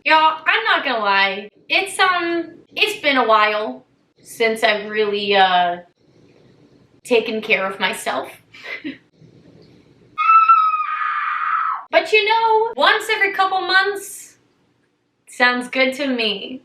Y'all, I'm not gonna lie. It's been a while since I've really, taken care of myself. But you know, once every couple months sounds good to me.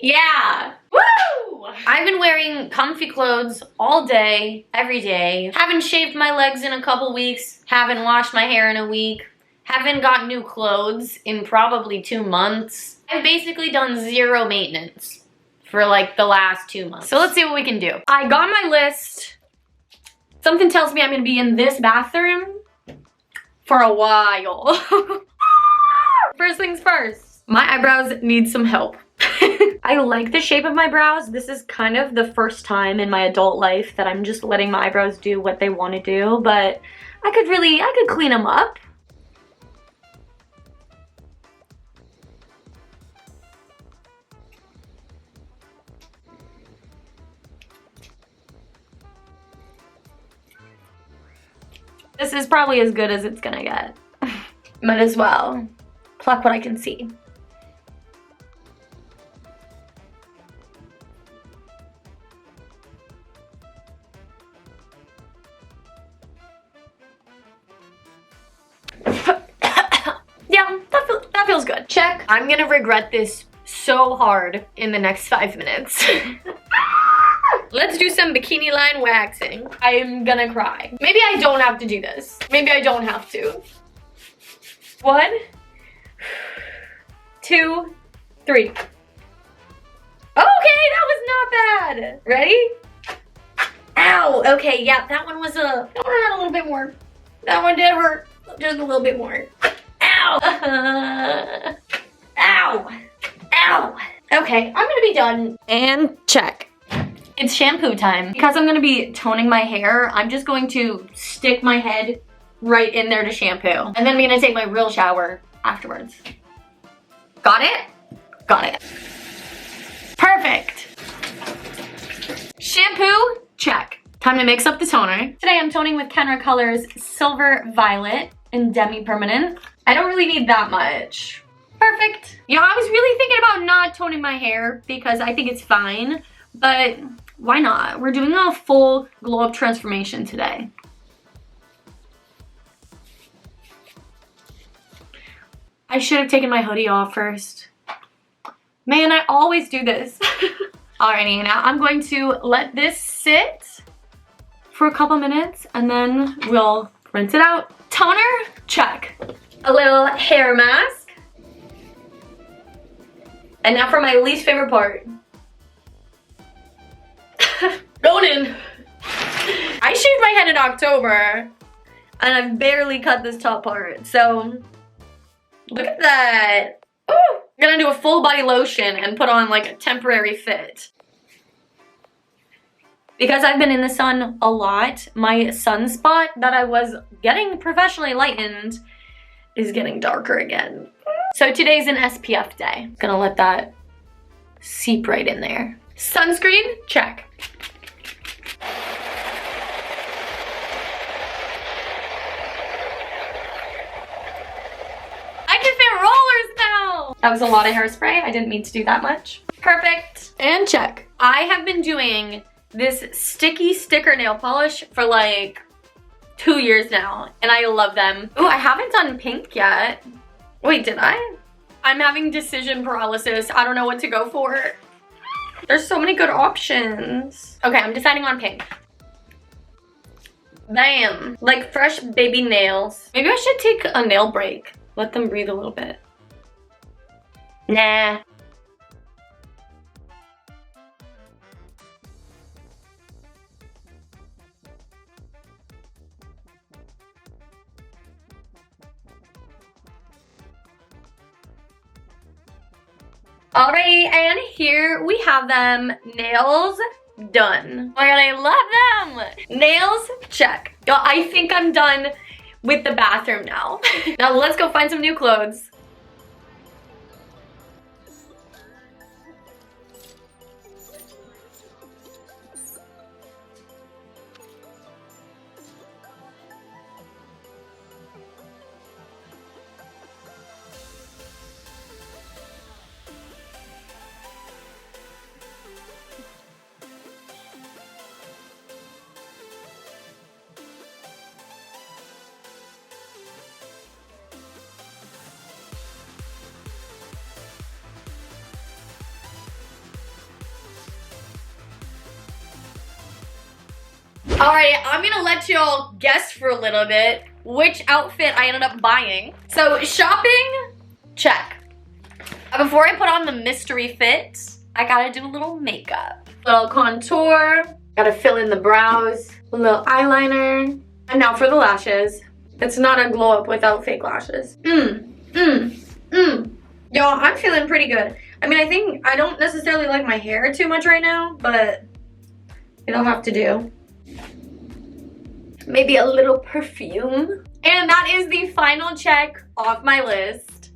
Yeah. Woo! I've been wearing comfy clothes all day, every day. Haven't shaved my legs in a couple weeks. Haven't washed my hair in a week. Haven't got new clothes in probably 2 months. I've basically done zero maintenance for like the last 2 months. So let's see what we can do. I got my list. Something tells me I'm gonna be in this bathroom for a while. First things first, my eyebrows need some help. I like the shape of my brows. This is kind of the first time in my adult life that I'm just letting my eyebrows do what they want to do, but I could clean them up. This is probably as good as it's gonna get. Might as well pluck what I can see. Yeah, that feels good. Check. I'm gonna regret this so hard in the next 5 minutes. Let's do some bikini line waxing. I'm gonna cry. Maybe I don't have to do this. Maybe I don't have to. 1, 2, 3. Okay, that was not bad. Ready? Ow. Okay, yeah, that one hurt a little bit more. That one did hurt just a little bit more. Ow. Ow. Ow. Okay, I'm gonna be done. And check. It's shampoo time. Because I'm gonna be toning my hair, I'm just going to stick my head right in there to shampoo. And then I'm gonna take my real shower afterwards. Got it? Got it. Perfect. Shampoo, check. Time to mix up the toner. Today I'm toning with Kenra Colors Silver Violet in Demi-Permanent. I don't really need that much. Perfect. Yeah, I was really thinking about not toning my hair because I think it's fine, but why not? We're doing a full glow up transformation today. I should have taken my hoodie off first. Man, I always do this. Alrighty, now I'm going to let this sit for a couple minutes and then we'll rinse it out. Toner, check. A little hair mask. And now for my least favorite part. Going in. I shaved my head in October and I've barely cut this top part, so look at that. Ooh, I'm gonna do a full body lotion and put on like a temporary fit. Because I've been in the sun a lot, my sunspot that I was getting professionally lightened is getting darker again. So today's an SPF day. Gonna let that seep right in there. Sunscreen, check. I can fit rollers now. That was a lot of hairspray. I didn't mean to do that much. Perfect. And check. I have been doing this sticky sticker nail polish for like 2 years now, and I love them. Ooh, I haven't done pink yet. Wait, did I? I'm having decision paralysis. I don't know what to go for. There's so many good options. Okay, I'm deciding on pink. Bam. Like fresh baby nails. Maybe I should take a nail break. Let them breathe a little bit. Nah. Alrighty, and here we have them. Nails done. Oh my god, I love them. Nails, check. I think I'm done with the bathroom now. Now let's go find some new clothes. Alright, I'm gonna let y'all guess for a little bit which outfit I ended up buying. So shopping, check. Before I put on the mystery fit, I gotta do a little makeup. Little contour, gotta fill in the brows, a little eyeliner, and now for the lashes. It's not a glow up without fake lashes. Y'all, I'm feeling pretty good. I mean, I don't necessarily like my hair too much right now, but it'll have to do. Maybe a little perfume. And that is the final check off my list.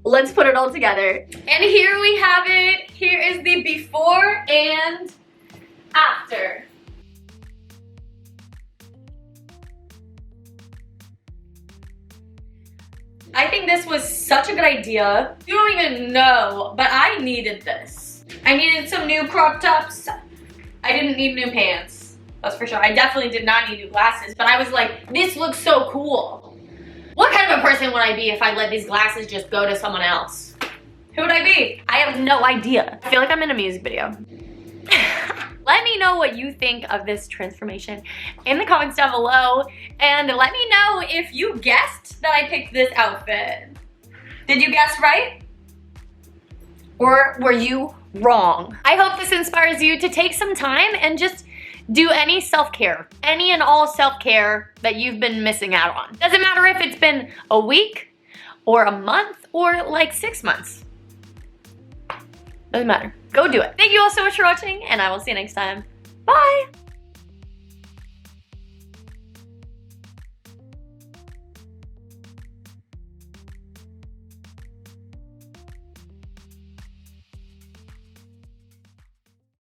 Let's put it all together. And here we have it. Here is the before and after. I think this was such a good idea. You don't even know, but I needed this. I needed some new crop tops. I didn't need new pants, that's for sure. I definitely did not need new glasses, but I was like, this looks so cool. What kind of a person would I be if I let these glasses just go to someone else? Who would I be? I have no idea. I feel like I'm in a music video. Let me know what you think of this transformation in the comments down below, and let me know if you guessed that I picked this outfit. Did you guess right? Or were you wrong? I hope this inspires you to take some time and just do any self-care, any and all self-care that you've been missing out on. Doesn't matter if it's been a week or a month or like 6 months. Doesn't matter. Go do it. Thank you all so much for watching, and I will see you next time. Bye!